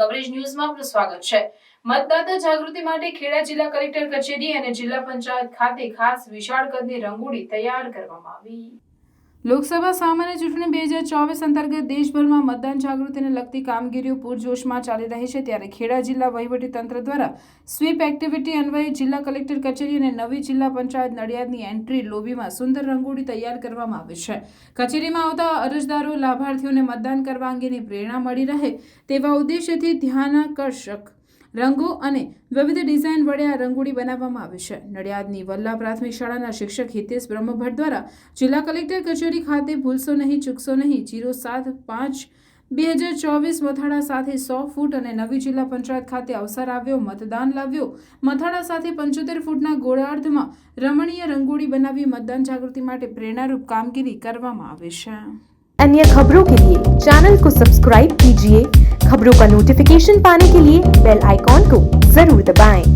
Coverage ન્યૂઝમાં આપનું સ્વાગત છે। મતદાતા જાગૃતિ માટે ખેડા જિલ્લા કલેક્ટર કચેરી અને જિલ્લા પંચાયત ખાતે ખાસ વિશાળ કદની રંગોળી તૈયાર કરવામાં આવી। લોકસભા સામાન્ય ચૂંટણી 2024 અંતર્ગત દેશભરમાં મતદાન જાગૃતિને લગતી કામગીરીઓ પૂરજોશમાં ચાલી રહી છે, ત્યારે ખેડા જિલ્લા વહીવટીતંત્ર દ્વારા સ્વીપ એક્ટિવિટી અન્વયે જિલ્લા કલેક્ટર કચેરી અને નવી જિલ્લા પંચાયત નડિયાદની એન્ટ્રી લોબીમાં સુંદર રંગોળી તૈયાર કરવામાં આવી છે। કચેરીમાં આવતા અરજદારો લાભાર્થીઓને મતદાન કરવા અંગેની પ્રેરણા મળી રહે તેવા ઉદ્દેશ્યથી ધ્યાનાકર્ષક રંગો અને વિવિધ ડિઝાઇન વડે આ રંગોળી બનાવવામાં આવી છે। નડિયાદની વલ્લા પ્રાથમિક શાળાના શિક્ષક હિતેશ બ્રહ્મભટ્ટ દ્વારા જિલ્લા કલેક્ટર કચેરી ખાતે ભૂલશો નહીં ચૂકશો નહીં 07/5/2024 મથાળા સાથે 100 ફૂટ અને નવી જિલ્લા પંચાયત ખાતે અવસર આવ્યો, મતદાન લાવ્યો મથાળા સાથે 75 ફૂટના ગોળાર્ધમાં રમણીય રંગોળી बनावी मतदान जागृति માટે प्रेरणारूप कामगिरी કરવામાં આવે છે। अन्य खबरों के लिए चैनल को सब्सक्राइब कीजिए। खबरों का नोटिफिकेशन पाने के लिए बेल आइकॉन को जरूर दबाएं।